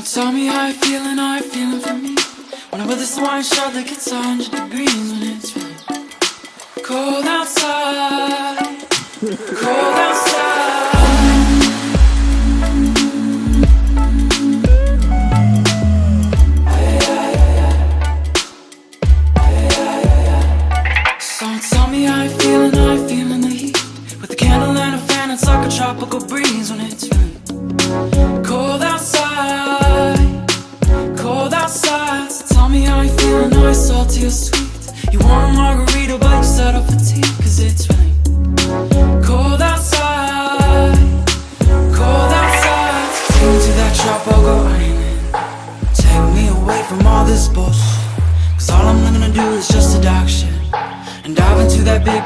Tell me how you feeling for me. When I'm with this wine shot that gets 100 degrees when it's really cold outside, cold outside. So tell me how you feeling the heat. With a candle and a fan, it's like a tropical breeze when it's really cold outside, cold outside. So tell me how you feeling, how salty or sweet. You want a margarita but you settle for tea, cause it's really cold outside, cold outside. So take me to that shop, I'll go raining. Take me away from all this bullshit, cause all I'm gonna do is just a dark shit and dive into that big